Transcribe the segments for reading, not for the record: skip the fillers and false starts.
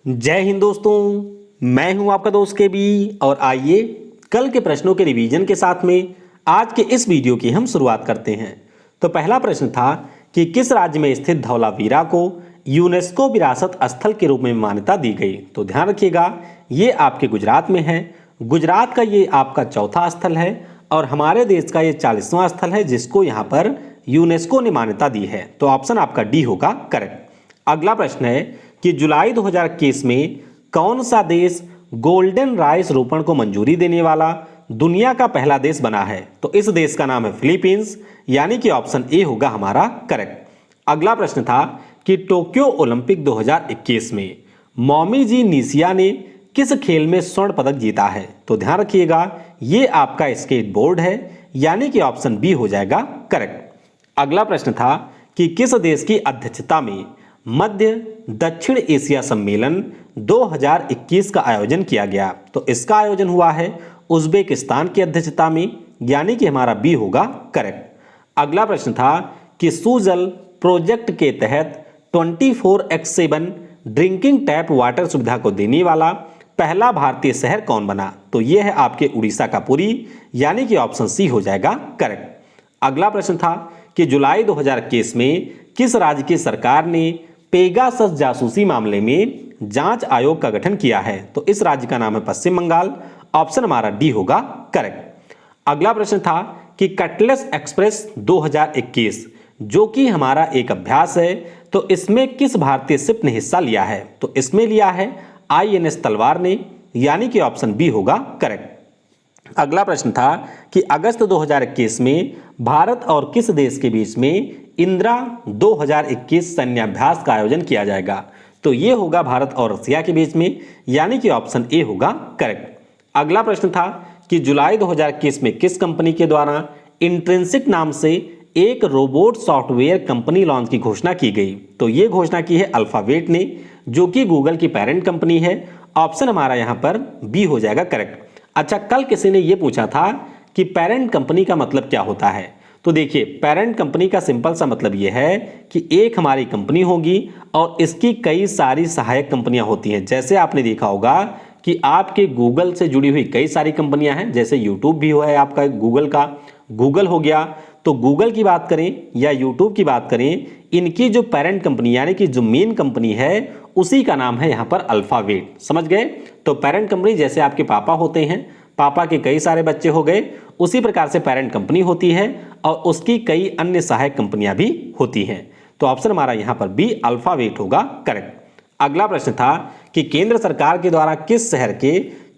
जय हिंद दोस्तों, मैं हूं आपका दोस्त के बी। और आइए कल के प्रश्नों के रिवीजन के साथ में आज के इस वीडियो की हम शुरुआत करते हैं। तो पहला प्रश्न था कि किस राज्य में स्थित धौलावीरा को यूनेस्को विरासत स्थल के रूप में मान्यता दी गई। तो ध्यान रखिएगा, ये आपके गुजरात में है। गुजरात का ये आपका चौथा स्थल है और हमारे देश का ये 40वां स्थल है जिसको यहाँ पर यूनेस्को ने मान्यता दी है। तो ऑप्शन आपका डी होगा करेक्ट। अगला प्रश्न है कि जुलाई 2021 में कौन सा देश गोल्डन राइस रोपण को मंजूरी देने वाला दुनिया का पहला देश बना है। तो इस देश का नाम है फिलीपींस, यानी कि ऑप्शन ए होगा हमारा करेक्ट। अगला प्रश्न था कि टोक्यो ओलंपिक 2021 में मॉमी जी निशिया ने किस खेल में स्वर्ण पदक जीता है। तो ध्यान रखिएगा, ये आपका स्केटबोर्ड है, यानी कि ऑप्शन बी हो जाएगा करेक्ट। अगला प्रश्न था कि किस देश की अध्यक्षता में मध्य दक्षिण एशिया सम्मेलन 2021 का आयोजन किया गया। तो इसका आयोजन हुआ है उज्बेकिस्तान की अध्यक्षता में, यानी कि हमारा बी होगा करेक्ट। अगला प्रश्न था कि सुजल प्रोजेक्ट के तहत 24x7 ड्रिंकिंग टैप वाटर सुविधा को देने वाला पहला भारतीय शहर कौन बना। तो यह है आपके उड़ीसा का पुरी, यानी कि ऑप्शन सी हो जाएगा करेक्ट। अगला प्रश्न था कि जुलाई 2021 में किस राज्य की सरकार ने पेगासस जासूसी मामले में जांच आयोग का गठन किया है। तो इस राज्य का नाम है पश्चिम बंगाल, ऑप्शन हमारा डी होगा करेक्ट। अगला प्रश्न था कि कटलेस एक्सप्रेस 2021 जो कि हमारा एक अभ्यास है, तो इसमें किस भारतीय शिप ने हिस्सा लिया है। तो इसमें लिया है INS तलवार ने, यानी कि ऑप्शन बी होगा करेक्ट। अगला प्रश्न था कि अगस्त 2021 में भारत और किस देश के बीच में इंदिरा 2021 सैन्याभ्यास का आयोजन किया जाएगा। तो ये होगा भारत और रसिया के बीच में, यानी कि ऑप्शन ए होगा करेक्ट। अगला प्रश्न था कि जुलाई 2021 में किस कंपनी के द्वारा इंट्रिंसिक नाम से एक रोबोट सॉफ्टवेयर कंपनी लॉन्च की घोषणा की गई। तो ये घोषणा की है अल्फाबेट ने, जो कि गूगल की पेरेंट कंपनी है। ऑप्शन हमारा यहाँ पर बी हो जाएगा करेक्ट। अच्छा, कल किसी ने यह पूछा था कि पेरेंट कंपनी का मतलब क्या होता है। तो देखिए, पेरेंट कंपनी का सिंपल सा मतलब यह है कि एक हमारी कंपनी होगी और इसकी कई सारी सहायक कंपनियां होती हैं। जैसे आपने देखा होगा कि आपके गूगल से जुड़ी हुई कई सारी कंपनियां हैं, जैसे यूट्यूब भी है आपका गूगल का, गूगल हो गया। तो गूगल की बात करें या यूट्यूब की बात करें, इनकी जो पेरेंट कंपनी यानी कि जो मेन कंपनी है उसी का नाम है यहाँ पर अल्फाबेट। समझ गए? तो पेरेंट कंपनी जैसे आपके पापा होते हैं, पापा के कई सारे बच्चे हो गए, उसी प्रकार से पेरेंट कंपनी होती है और उसकी कई अन्य सहायक कंपनियां भी होती हैं। तो ऑप्शन हमारा यहाँ पर बी अल्फाबेट होगा करेक्ट। अगला प्रश्न था कि केंद्र सरकार के द्वारा किस शहर के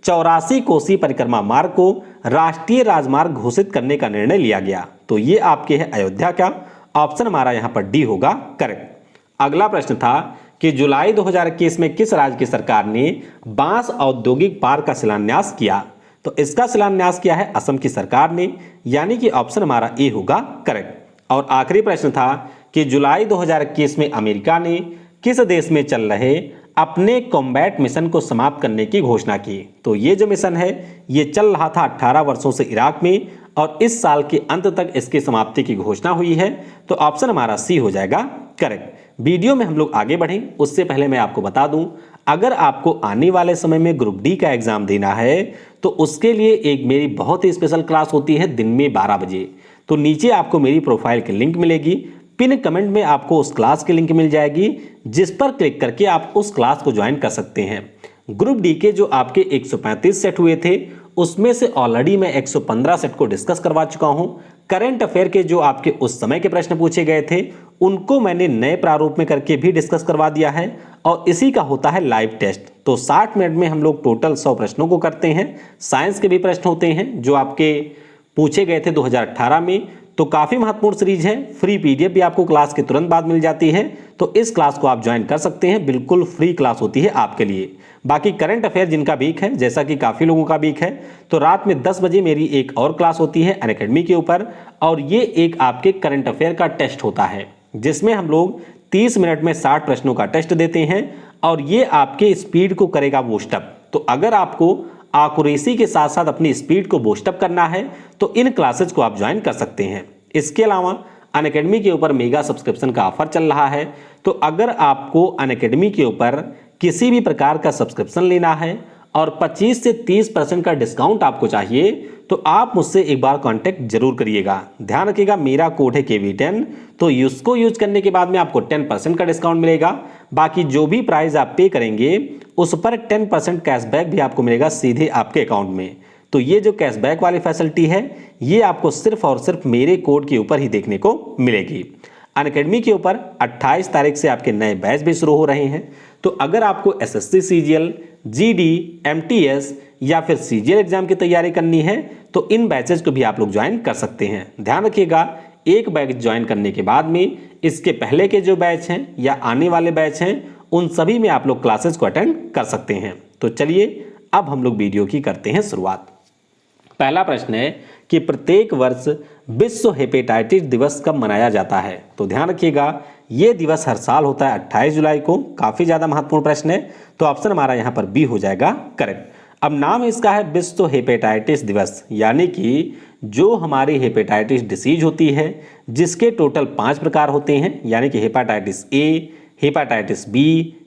84 कोसी परिक्रमा मार्ग को राष्ट्रीय राजमार्ग घोषित करने का निर्णय लिया गया। तो ये आपके है अयोध्या का, ऑप्शन हमारा यहाँ पर डी होगा करेक्ट। अगला प्रश्न था कि जुलाई 2021 में किस राज्य की सरकार ने बांस औद्योगिक पार्क का शिलान्यास किया। तो इसका शिलान्यास किया है असम की सरकार ने, यानी कि ऑप्शन हमारा ए होगा करेक्ट। और आखिरी प्रश्न था कि जुलाई 2021 में अमेरिका ने किस देश में चल रहे अपने कॉम्बैट मिशन को समाप्त करने की घोषणा की। तो ये जो मिशन है ये चल रहा था 18 वर्षों से इराक में और इस साल के अंत तक इसकी समाप्ति की घोषणा हुई है। तो ऑप्शन हमारा सी हो जाएगा करेक्ट। वीडियो में हम लोग आगे बढ़ें उससे पहले मैं आपको बता दूं, अगर आपको आने वाले समय में ग्रुप डी का एग्जाम देना है तो उसके लिए एक मेरी बहुत ही स्पेशल क्लास होती है दिन में 12 बजे। तो नीचे आपको मेरी प्रोफाइल की लिंक मिलेगी, पिन कमेंट में आपको उस क्लास की लिंक मिल जाएगी, जिस पर क्लिक करके आप उस क्लास को ज्वाइन कर सकते हैं। ग्रुप डी के जो आपके 135 सेट हुए थे उसमें से ऑलरेडी मैं 115 सेट को डिस्कस करवा चुका हूं। करंट अफेयर के जो आपके उस समय के प्रश्न पूछे गए थे उनको मैंने नए प्रारूप में करके भी डिस्कस करवा दिया है और इसी का होता है लाइव टेस्ट। तो 60 मिनट में हम लोग टोटल 100 प्रश्नों को करते हैं। साइंस के भी प्रश्न होते हैं जो आपके पूछे गए थे 2018 में। तो काफ़ी महत्वपूर्ण सीरीज है। फ्री PDF भी आपको क्लास के तुरंत बाद मिल जाती है, तो इस क्लास को आप ज्वाइन कर सकते हैं, बिल्कुल फ्री क्लास होती है आपके लिए। बाकी करंट अफेयर जिनका वीक है, जैसा कि काफ़ी लोगों का वीक है, तो रात में 10 बजे मेरी एक और क्लास होती है अनअकैडमी के ऊपर, और ये एक आपके करंट अफेयर का टेस्ट होता है जिसमें हम लोग 30 मिनट में 60 प्रश्नों का टेस्ट देते हैं और ये आपके स्पीड को करेगा बूस्टअप। तो अगर आपको एक्यूरेसी के साथ साथ अपनी स्पीड को बूस्टअप करना है तो इन क्लासेज को आप ज्वाइन कर सकते हैं। इसके अलावा अनअकैडमी के ऊपर मेगा सब्सक्रिप्शन का ऑफर चल रहा है, तो अगर आपको अनअकैडमी के ऊपर किसी भी प्रकार का सब्सक्रिप्शन लेना है और 25 से 30% का डिस्काउंट आपको चाहिए तो आप मुझसे एक बार कांटेक्ट जरूर करिएगा। ध्यान रखिएगा, मेरा कोड है KV10, तो इसको यूज करने के बाद में आपको 10% का डिस्काउंट मिलेगा। बाकी जो भी प्राइस आप पे करेंगे उस पर 10% कैशबैक भी आपको मिलेगा सीधे आपके अकाउंट में। तो ये जो कैशबैक वाली फैसिलिटी है ये आपको सिर्फ और सिर्फ मेरे कोड के ऊपर ही देखने को मिलेगी। अनअकैडमी के ऊपर 28 तारीख से आपके नए बैच भी शुरू हो रहे हैं। तो अगर आपको SSC CGL, GD, MTS या फिर CGL एग्जाम की तैयारी करनी है तो इन बैचेज को भी आप लोग ज्वाइन कर सकते हैं। ध्यान रखिएगा, एक बैच ज्वाइन करने के बाद में इसके पहले के जो बैच हैं या आने वाले बैच हैं उन सभी में आप लोग क्लासेस को अटेंड कर सकते हैं। तो चलिए अब हम लोग वीडियो की करते हैं शुरुआत। पहला प्रश्न है कि प्रत्येक वर्ष विश्व हेपेटाइटिस दिवस कब मनाया जाता है। तो ध्यान रखिएगा, ये दिवस हर साल होता है 28 जुलाई को। काफी ज्यादा महत्वपूर्ण प्रश्न है, तो ऑप्शन हमारा यहाँ पर बी हो जाएगा करेक्ट। अब नाम इसका है विश्व हेपेटाइटिस दिवस, यानी कि जो हमारी हेपेटाइटिस डिसीज होती है जिसके टोटल 5 प्रकार होते हैं, यानी कि hepatitis A, hepatitis B,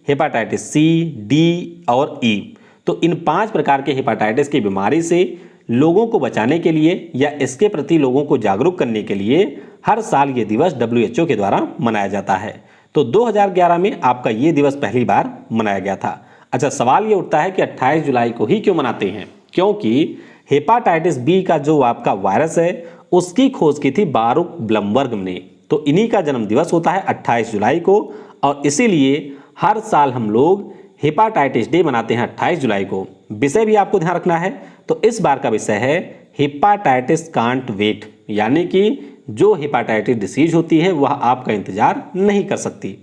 hepatitis C, D और E। तो इन 5 प्रकार के हेपेटाइटिस की बीमारी से लोगों को बचाने के लिए या इसके प्रति लोगों को जागरूक करने के लिए हर साल ये दिवस WHO के द्वारा मनाया जाता है। तो 2011 में आपका ये दिवस पहली बार मनाया गया था। अच्छा, सवाल ये उठता है कि 28 जुलाई को ही क्यों मनाते हैं? क्योंकि हेपेटाइटिस B का जो आपका वायरस है उसकी खोज की थी बारुक ब्लमबर्ग ने। तो इन्हीं का जन्म दिवस होता है 28 जुलाई को और इसीलिए हर साल हम लोग हेपेटाइटिस डे मनाते हैं 28 जुलाई को। विषय भी आपको ध्यान रखना है, तो इस बार का विषय है हेपेटाइटिस कांट वेट, यानी कि जो हेपेटाइटिस डिसीज होती है वह आपका इंतजार नहीं कर सकती।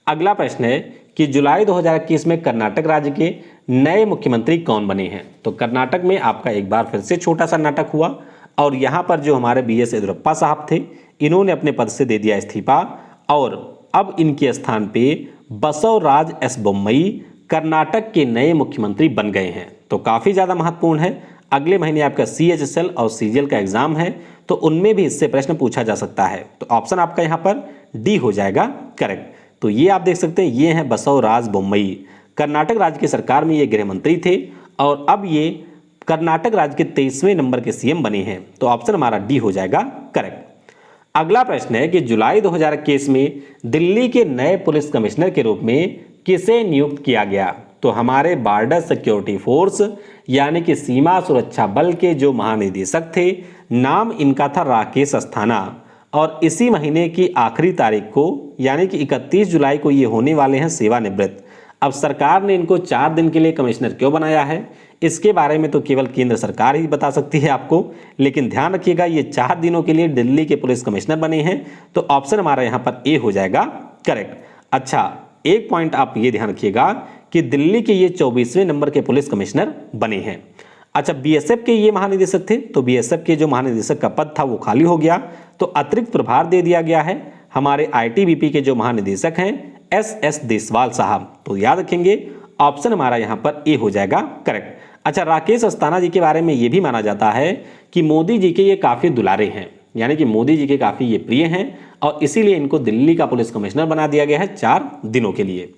अगला प्रश्न है कि जुलाई 2021 में कर्नाटक राज्य के नए मुख्यमंत्री कौन बने हैं। तो कर्नाटक में आपका एक बार फिर से छोटा सा नाटक हुआ और यहाँ पर जो हमारे BS येदियुरप्पा साहब थे इन्होंने अपने पद से दे दिया इस्तीफा और अब इनके स्थान पे बसवराज S बोम्मई कर्नाटक के नए मुख्यमंत्री बन गए हैं। तो काफ़ी ज़्यादा महत्वपूर्ण है। अगले महीने आपका CHSL और CGL का एग्जाम है, तो उनमें भी इससे प्रश्न पूछा जा सकता है। तो ऑप्शन आपका यहाँ पर डी हो जाएगा करेक्ट। तो ये आप देख सकते हैं, ये हैं बसवराज बोम्मई। कर्नाटक राज्य की सरकार में ये गृह मंत्री थे और अब ये कर्नाटक राज्य के 23वें नंबर के CM बने हैं। तो ऑप्शन हमारा डी हो जाएगा करेक्ट। अगला प्रश्न है कि जुलाई 2021 में दिल्ली के नए पुलिस कमिश्नर के रूप में किसे नियुक्त किया गया। तो हमारे बॉर्डर सिक्योरिटी फोर्स यानी कि सीमा सुरक्षा बल के जो महानिदेशक थे, नाम इनका था राकेश अस्थाना और इसी महीने की आखिरी तारीख को यानी कि 31 जुलाई को ये होने वाले हैं सेवानिवृत्त। अब सरकार ने इनको 4 दिन के लिए कमिश्नर क्यों बनाया है इसके बारे में तो केवल केंद्र सरकार ही बता सकती है आपको, लेकिन ध्यान रखिएगा ये 4 दिनों के लिए दिल्ली के पुलिस कमिश्नर बने हैं। तो ऑप्शन हमारा यहाँ पर ए हो जाएगा करेक्ट। अच्छा, एक पॉइंट आप ये ध्यान रखिएगा कि दिल्ली के ये 24वें नंबर के पुलिस कमिश्नर बने हैं। अच्छा, BSF के ये महानिदेशक थे, तो BSF के जो महानिदेशक का पद था वो खाली हो गया, तो अतिरिक्त प्रभार दे दिया गया है हमारे ITBP के जो महानिदेशक हैं SS देसवाल साहब। तो याद रखेंगे ऑप्शन हमारा यहाँ पर ए हो जाएगा करेक्ट। अच्छा, राकेश अस्थाना जी के बारे में ये भी माना जाता है कि मोदी जी के ये काफ़ी दुलारे हैं, यानी कि मोदी जी के काफ़ी ये प्रिय हैं और इसीलिए इनको दिल्ली का पुलिस कमिश्नर बना दिया गया है 4 दिनों के लिए।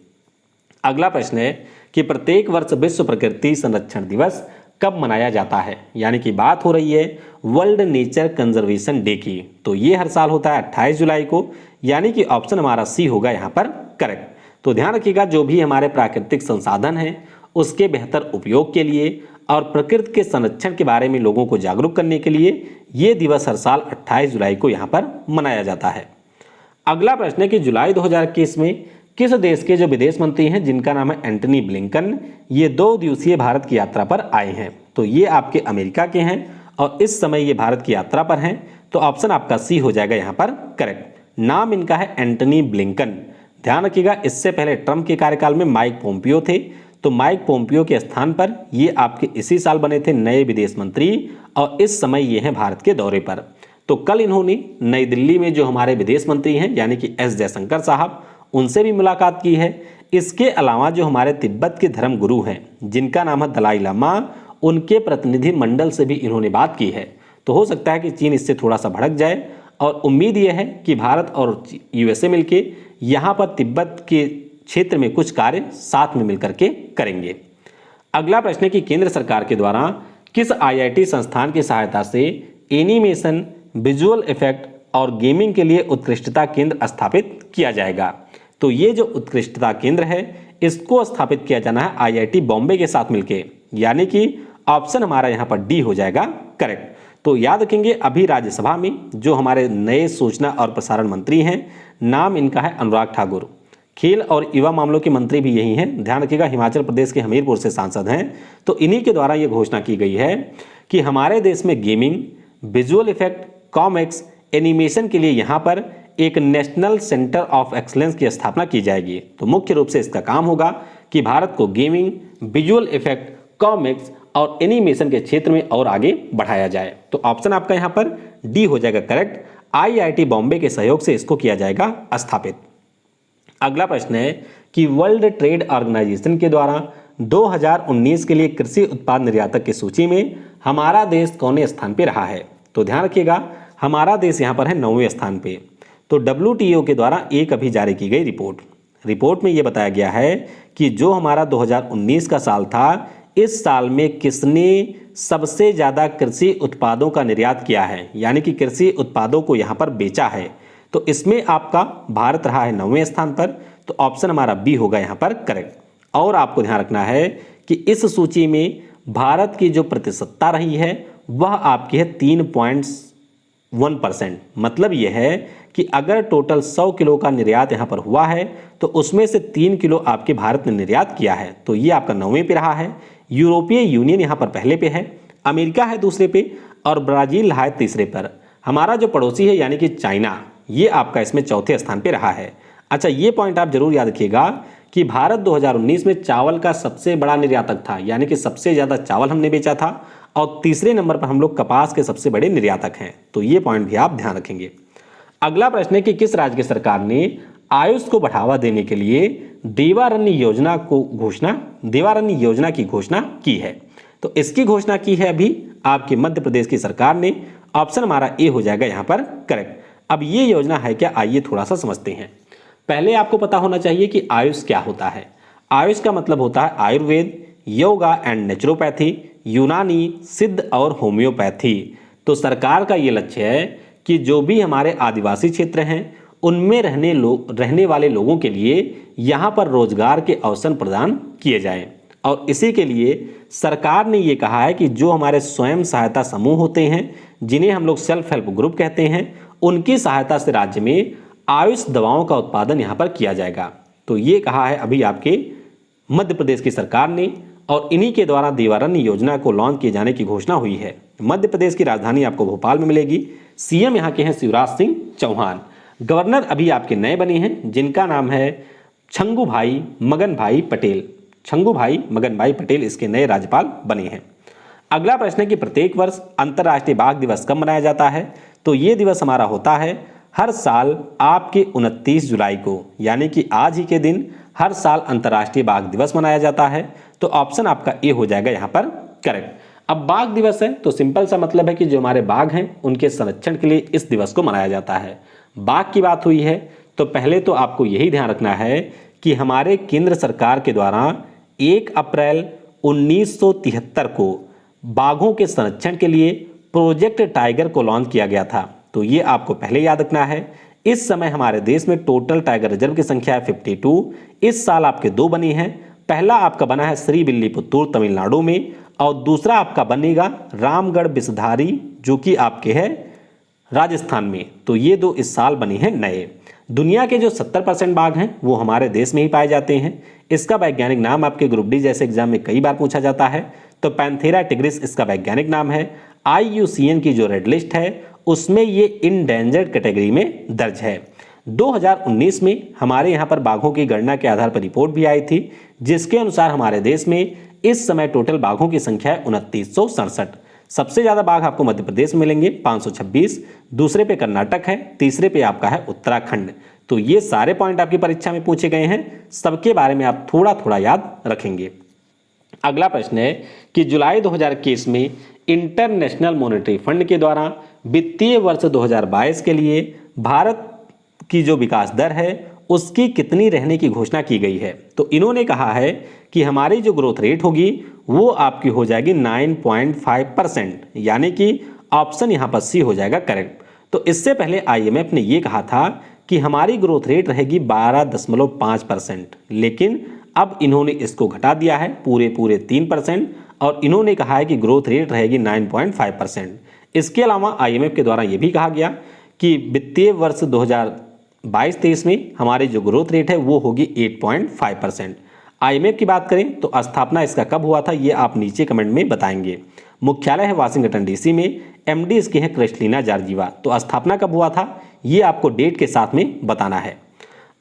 अगला प्रश्न है कि प्रत्येक वर्ष विश्व प्रकृति संरक्षण दिवस कब मनाया जाता है, यानी कि बात हो रही है वर्ल्ड नेचर कंजर्वेशन डे की। तो ये हर साल होता है 28 जुलाई को, यानी कि ऑप्शन हमारा सी होगा यहाँ पर करेक्ट। तो ध्यान रखिएगा, जो भी हमारे प्राकृतिक संसाधन हैं उसके बेहतर उपयोग के लिए और प्रकृति के संरक्षण के बारे में लोगों को जागरूक करने के लिए ये दिवस हर साल 28 जुलाई को यहाँ पर मनाया जाता है। अगला प्रश्न है कि जुलाई 2021 में किस देश के जो विदेश मंत्री हैं जिनका नाम है एंटनी ब्लिंकन, ये 2 दिवसीय भारत की यात्रा पर आए हैं। तो ये आपके अमेरिका के हैं और इस समय ये भारत की यात्रा पर हैं। तो ऑप्शन आपका सी हो जाएगा यहाँ पर करेक्ट। नाम इनका है एंटनी ब्लिंकन। ध्यान रखिएगा, इससे पहले ट्रंप के कार्यकाल में माइक पोम्पियो थे, तो माइक पोम्पियो के स्थान पर ये आपके इसी साल बने थे नए विदेश मंत्री और इस समय ये हैं भारत के दौरे पर। तो कल इन्होंने नई दिल्ली में जो हमारे विदेश मंत्री हैं यानी कि S जयशंकर साहब, उनसे भी मुलाकात की है। इसके अलावा जो हमारे तिब्बत के धर्म गुरु हैं जिनका नाम है दलाई लामा, उनके प्रतिनिधि मंडल से भी इन्होंने बात की है। तो हो सकता है कि चीन इससे थोड़ा सा भड़क जाए और उम्मीद यह है कि भारत और USA मिलके यहाँ पर तिब्बत के क्षेत्र में कुछ कार्य साथ में मिलकर के करेंगे। अगला प्रश्न है कि केंद्र सरकार के द्वारा किस आईआईटी संस्थान की सहायता से एनिमेशन, विजुअल इफेक्ट और गेमिंग के लिए उत्कृष्टता केंद्र स्थापित किया जाएगा। तो ये जो उत्कृष्टता केंद्र है इसको स्थापित किया जाना है आईआईटी बॉम्बे के साथ मिलके, यानी कि ऑप्शन हमारा यहाँ पर डी हो जाएगा करेक्ट। तो याद रखेंगे अभी राज्यसभा में जो हमारे नए सूचना और प्रसारण मंत्री हैं, नाम इनका है अनुराग ठाकुर। खेल और युवा मामलों के मंत्री भी यही हैं, ध्यान रखिएगा, हिमाचल प्रदेश के हमीरपुर से सांसद हैं। तो इन्हीं के द्वारा ये घोषणा की गई है कि हमारे देश में gaming, visual effect, comics, animation के लिए यहाँ पर एक नेशनल सेंटर ऑफ एक्सीलेंस की स्थापना की जाएगी। तो मुख्य रूप से इसका काम होगा कि भारत को गेमिंग, विजुअल इफेक्ट, कॉमिक्स और एनिमेशन के क्षेत्र में और आगे बढ़ाया जाए। तो ऑप्शन आपका यहाँ पर डी हो जाएगा करेक्ट। आईआईटी बॉम्बे के सहयोग से इसको किया जाएगा स्थापित। अगला प्रश्न है कि वर्ल्ड ट्रेड ऑर्गेनाइजेशन के द्वारा 2019 के लिए कृषि उत्पाद निर्यातक की सूची में हमारा देश कौने स्थान पे रहा है। तो ध्यान रखिएगा हमारा देश यहाँ पर है 9वें स्थान पे। तो WTO के द्वारा एक अभी जारी की गई रिपोर्ट में ये बताया गया है कि जो हमारा 2019 का साल था, इस साल में किसने सबसे ज़्यादा कृषि उत्पादों का निर्यात किया है, यानी कि कृषि उत्पादों को यहाँ पर बेचा है। तो इसमें आपका भारत रहा है 9वें स्थान पर। तो ऑप्शन हमारा बी होगा यहाँ पर करेक्ट। और आपको ध्यान रखना है कि इस सूची में भारत की जो प्रतिशतता रही है वह आपकी है 3.1%। मतलब यह है कि अगर टोटल 100 किलो का निर्यात यहाँ पर हुआ है तो उसमें से 3 किलो आपके भारत ने निर्यात किया है। तो ये आपका 9वें पे रहा है। यूरोपीय यूनियन यहाँ पर पहले पे है, अमेरिका है दूसरे पे और ब्राज़ील है तीसरे पर। हमारा जो पड़ोसी है यानी कि चाइना, ये आपका इसमें चौथे स्थान पे रहा है। अच्छा, ये पॉइंट आप जरूर याद रखिएगा कि भारत 2019 में चावल का सबसे बड़ा निर्यातक था, यानी कि सबसे ज़्यादा चावल हमने बेचा था और तीसरे नंबर पर हम लोग कपास के सबसे बड़े निर्यातक हैं। तो ये पॉइंट भी आप ध्यान रखेंगे। अगला प्रश्न है कि किस राज्य की सरकार ने आयुष को बढ़ावा देने के लिए देवारण्य योजना की घोषणा की है। तो इसकी घोषणा की है अभी आपके मध्य प्रदेश की सरकार ने। ऑप्शन हमारा ए हो जाएगा यहाँ पर करेक्ट। अब ये योजना है क्या, आइए थोड़ा सा समझते हैं। पहले आपको पता होना चाहिए कि आयुष क्या होता है। आयुष का मतलब होता है आयुर्वेद, योगा एंड नेचुरोपैथी, यूनानी, सिद्ध और होम्योपैथी। तो सरकार का ये लक्ष्य है कि जो भी हमारे आदिवासी क्षेत्र हैं उनमें रहने वाले लोगों के लिए यहाँ पर रोजगार के अवसर प्रदान किए जाएं। और इसी के लिए सरकार ने ये कहा है कि जो हमारे स्वयं सहायता समूह होते हैं, जिन्हें हम लोग सेल्फ हेल्प ग्रुप कहते हैं, उनकी सहायता से राज्य में आयुष दवाओं का उत्पादन यहाँ पर किया जाएगा। तो ये कहा है अभी आपके मध्य प्रदेश की सरकार ने और इन्हीं के द्वारा देवारण्य योजना को लॉन्च किए जाने की घोषणा हुई है। मध्य प्रदेश की राजधानी आपको भोपाल में मिलेगी। सीएम यहाँ के हैं शिवराज सिंह चौहान। गवर्नर अभी आपके नए बने हैं जिनका नाम है छंगुभाई मगनभाई पटेल इसके नए राज्यपाल बने हैं। अगला प्रश्न है कि प्रत्येक वर्ष अंतर्राष्ट्रीय बाघ दिवस कब मनाया जाता है। तो ये दिवस हमारा होता है हर साल आपके 29 जुलाई को, यानी कि आज ही के दिन हर साल अंतर्राष्ट्रीय बाघ दिवस मनाया जाता है। तो ऑप्शन आपका ए हो जाएगा यहाँ पर करेक्ट। अब बाघ दिवस है तो सिंपल सा मतलब है कि जो हमारे बाघ हैं उनके संरक्षण के लिए इस दिवस को मनाया जाता है। बाघ की बात हुई है तो पहले तो आपको यही ध्यान रखना है कि हमारे केंद्र सरकार के द्वारा 1 अप्रैल 1973 को बाघों के संरक्षण के लिए प्रोजेक्ट टाइगर को लॉन्च किया गया था। तो ये आपको पहले याद रखना है। इस समय हमारे देश में टोटल टाइगर रिजर्व की संख्या है 52। इस साल आपके 2 बने हैं। पहला आपका बना है श्रीविल्लीपुतूर तमिलनाडु में और दूसरा आपका बनेगा रामगढ़ बिसधारी जो कि आपके है राजस्थान में। तो ये 2 इस साल बने हैं नए। दुनिया के जो 70% बाघ हैं वो हमारे देश में ही पाए जाते हैं। इसका वैज्ञानिक नाम आपके ग्रुप डी जैसे एग्जाम में कई बार पूछा जाता है। तो पैंथेरा टिग्रिस इसका वैज्ञानिक नाम है। IUCN की जो रेड लिस्ट है उसमें ये इंडेंजर्ड कैटेगरी में दर्ज है। 2019 में हमारे यहाँ पर बाघों की गणना के आधार पर रिपोर्ट भी आई थी जिसके अनुसार हमारे देश में इस समय टोटल बाघों की संख्या है 2967। सबसे ज़्यादा बाघ आपको मध्य प्रदेश में मिलेंगे 526, दूसरे पे कर्नाटक है, तीसरे पे आपका है उत्तराखंड। तो ये सारे पॉइंट आपकी परीक्षा में पूछे गए हैं, सबके बारे में आप थोड़ा थोड़ा याद रखेंगे। अगला प्रश्न है कि जुलाई 2021 में इंटरनेशनल मॉनेटरी फंड के द्वारा वित्तीय वर्ष 2022 के लिए भारत की जो विकास दर है उसकी कितनी रहने की घोषणा की गई है। तो इन्होंने कहा है कि हमारी जो ग्रोथ रेट होगी वो आपकी हो जाएगी 9.5%, यानी कि ऑप्शन यहाँ पर सी हो जाएगा करेक्ट। तो इससे पहले आईएमएफ ने ये कहा था कि हमारी ग्रोथ रेट रहेगी 12.5%, लेकिन अब इन्होंने इसको घटा दिया है पूरे 3% और इन्होंने कहा है कि ग्रोथ रेट रहेगी 9.5%। इसके अलावा आईएमएफ के द्वारा यह भी कहा गया कि वित्तीय वर्ष 2022-23 में हमारी जो ग्रोथ रेट है वो होगी 8.5%। आईएमएफ की बात करें तो स्थापना इसका कब हुआ था ये आप नीचे कमेंट में बताएंगे। मुख्यालय है वाशिंगटन डीसी में, एमडी इसकी है क्रिस्टलिना जॉर्जिवा। तो स्थापना कब हुआ था ये आपको डेट के साथ में बताना है।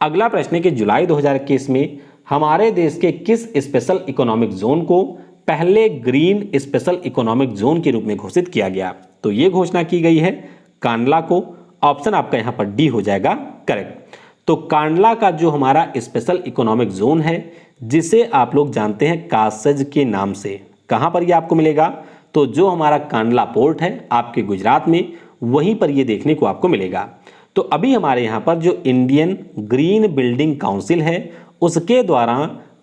अगला प्रश्न है कि जुलाई 2021 में हमारे देश के किस स्पेशल इकोनॉमिक जोन को पहले ग्रीन स्पेशल इकोनॉमिक जोन के रूप में घोषित किया गया। तो ये घोषणा की गई है कांडला को। ऑप्शन आपका यहाँ पर डी हो जाएगा करेक्ट। तो कांडला का जो हमारा स्पेशल इकोनॉमिक जोन है जिसे आप लोग जानते हैं कासज के नाम से, कहाँ पर ये आपको मिलेगा? तो जो हमारा कांडला पोर्ट है आपके गुजरात में, वहीं पर ये देखने को आपको मिलेगा। तो अभी हमारे यहाँ पर जो इंडियन ग्रीन बिल्डिंग काउंसिल है उसके द्वारा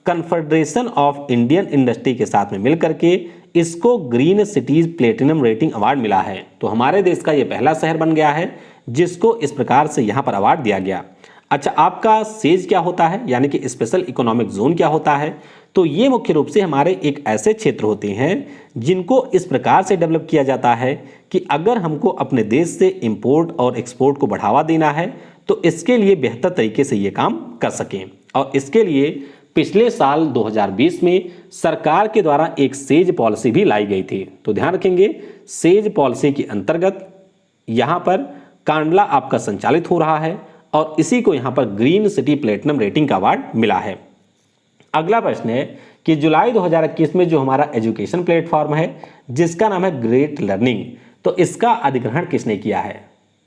कन्फेडरेशन ऑफ इंडियन इंडस्ट्री के साथ में मिलकर के इसको green cities platinum rating award मिला है। तो हमारे देश का ये पहला शहर बन गया है जिसको इस प्रकार से यहाँ पर अवार्ड दिया गया। अच्छा, आपका सेज क्या होता है यानी कि स्पेशल इकोनॉमिक जोन क्या होता है? तो ये मुख्य रूप से हमारे एक ऐसे क्षेत्र होते हैं जिनको इस प्रकार से डेवलप किया जाता है कि अगर हमको अपने देश से इंपोर्ट और एक्सपोर्ट को बढ़ावा देना है तो इसके लिए बेहतर तरीके से ये काम कर सकें। और इसके लिए पिछले साल 2020 में सरकार के द्वारा एक सेज पॉलिसी भी लाई गई थी। तो ध्यान रखेंगे सेज पॉलिसी के अंतर्गत यहाँ पर कांडला आपका संचालित हो रहा है और इसी को यहाँ पर ग्रीन सिटी प्लेटिनम रेटिंग का अवार्ड मिला है। अगला प्रश्न है कि जुलाई 2021 में जो हमारा एजुकेशन प्लेटफॉर्म है जिसका नाम है ग्रेट लर्निंग, तो इसका अधिग्रहण किसने किया है?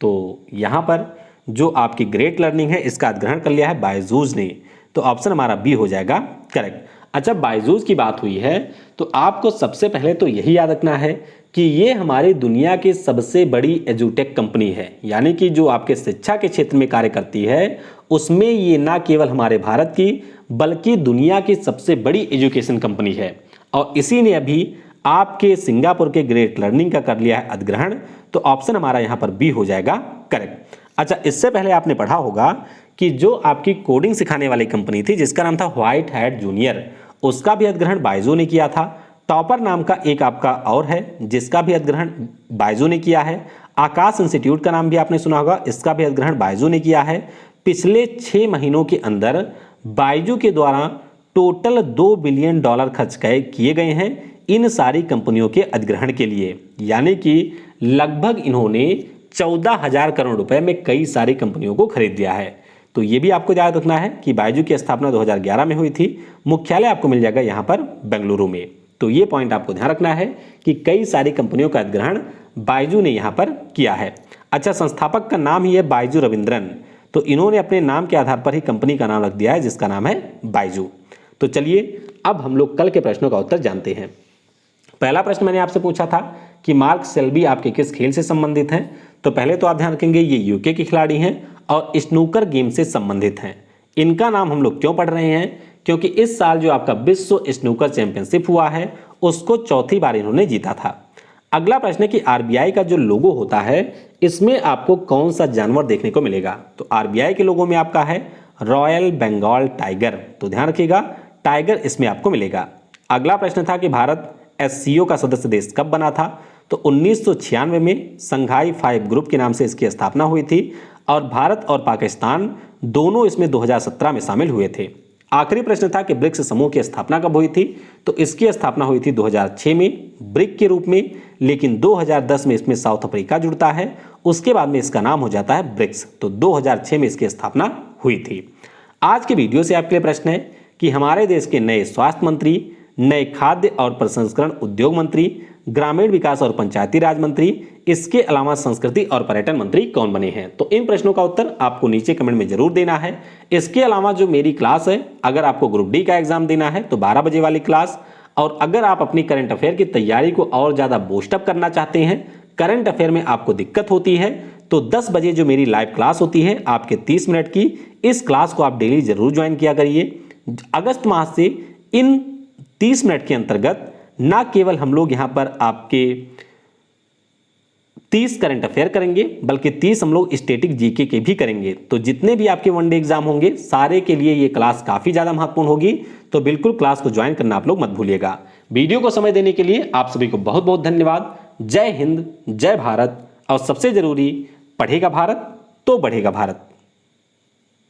तो यहाँ पर जो आपकी ग्रेट लर्निंग है इसका अधिग्रहण कर लिया है बायजूस ने। तो ऑप्शन हमारा बी हो जाएगा करेक्ट। अच्छा, बायजूस की बात हुई है तो आपको सबसे पहले तो यही याद रखना है कि ये हमारी दुनिया की सबसे बड़ी एजुटेक कंपनी है, यानी कि जो आपके शिक्षा के क्षेत्र में कार्य करती है उसमें ये ना केवल हमारे भारत की बल्कि दुनिया की सबसे बड़ी एजुकेशन कंपनी है। और इसी ने अभी आपके सिंगापुर के ग्रेट लर्निंग का कर लिया है अधिग्रहण। तो ऑप्शन हमारा यहाँ पर बी हो जाएगा करेक्ट। अच्छा, इससे पहले आपने पढ़ा होगा कि जो आपकी कोडिंग सिखाने वाली कंपनी थी जिसका नाम था व्हाइट हैट जूनियर, उसका भी अधिग्रहण बायजू ने किया था। टॉपर नाम का एक आपका और है जिसका भी अधिग्रहण बायजू ने किया है। आकाश इंस्टीट्यूट का नाम भी आपने सुना होगा, इसका भी अधिग्रहण बायजू ने किया है। पिछले 6 महीनों के अंदर बायजू के द्वारा टोटल $2 बिलियन खर्च किए गए हैं इन सारी कंपनियों के अधिग्रहण के लिए, यानी कि लगभग इन्होंने 14,000 करोड़ रुपए में कई सारी कंपनियों को खरीद दिया है। तो ये भी आपको याद रखना है कि बायजू की स्थापना 2011 में हुई थी। मुख्यालय आपको मिल जाएगा यहाँ पर बेंगलुरु में। तो ये पॉइंट आपको ध्यान रखना है कि कई सारी कंपनियों का अधिग्रहण बायजू ने यहाँ पर किया है। अच्छा, संस्थापक का नाम ही है बायजू रविंद्रन, तो इन्होंने अपने नाम के आधार पर ही कंपनी का नाम रख दिया है जिसका नाम है बायजू। तो चलिए अब हम लोग कल के प्रश्नों का उत्तर जानते हैं। पहला प्रश्न मैंने आपसे पूछा था कि मार्क सेल्बी आपके किस खेल से संबंधित हैं? तो पहले तो आप ध्यान रखेंगे ये यूके के खिलाड़ी हैं और स्नूकर गेम से संबंधित हैं। इनका नाम हम लोग क्यों पढ़ रहे हैं? क्योंकि इस साल जो आपका विश्व स्नूकर चैंपियनशिप हुआ है उसको चौथी बार इन्होंने जीता था। अगला प्रश्न है कि आरबीआई का जो लोगो होता है इसमें आपको कौन सा जानवर देखने को मिलेगा? तो आरबीआई के लोगो में आपका है रॉयल बंगाल टाइगर। तो ध्यान रखिएगा टाइगर इसमें आपको मिलेगा। अगला प्रश्न था कि भारत एससीओ का सदस्य देश कब बना था? तो 1996 में संघाई 5 ग्रुप के नाम से इसकी स्थापना हुई थी और भारत और पाकिस्तान दोनों इसमें 2017 में शामिल हुए थे। आखिरी प्रश्न था कि ब्रिक्स समूह की स्थापना कब हुई थी? तो इसकी स्थापना हुई थी 2006 में ब्रिक के रूप में, लेकिन 2010 में इसमें साउथ अफ्रीका जुड़ता है, उसके बाद में इसका नाम हो जाता है ब्रिक्स। तो 2006 में इसकी स्थापना हुई थी। आज के वीडियो से आपके लिए प्रश्न है कि हमारे देश के नए स्वास्थ्य मंत्री, नए खाद्य और प्रसंस्करण उद्योग मंत्री, ग्रामीण विकास और पंचायती राज मंत्री, इसके अलावा संस्कृति और पर्यटन मंत्री कौन बने हैं? तो इन प्रश्नों का उत्तर आपको नीचे कमेंट में जरूर देना है। इसके अलावा जो मेरी क्लास है, अगर आपको ग्रुप डी का एग्जाम देना है तो 12 बजे वाली क्लास, और अगर आप अपनी करंट अफेयर की तैयारी को और ज़्यादा बूस्टअप करना चाहते हैं, करंट अफेयर में आपको दिक्कत होती है, तो 10 बजे जो मेरी लाइव क्लास होती है आपके 30 मिनट की, इस क्लास को आप डेली जरूर ज्वाइन किया करिए। अगस्त माह से इन 30 मिनट के अंतर्गत ना केवल हम लोग यहां पर आपके 30 करंट अफेयर करेंगे, बल्कि 30 हम लोग स्टैटिक जीके के भी करेंगे। तो जितने भी आपके वनडे एग्जाम होंगे सारे के लिए ये क्लास काफी ज्यादा महत्वपूर्ण होगी। तो बिल्कुल क्लास को ज्वाइन करना आप लोग मत भूलिएगा। वीडियो को समय देने के लिए आप सभी को बहुत बहुत धन्यवाद। जय हिंद, जय भारत, और सबसे जरूरी, पढ़ेगा भारत तो बढ़ेगा भारत।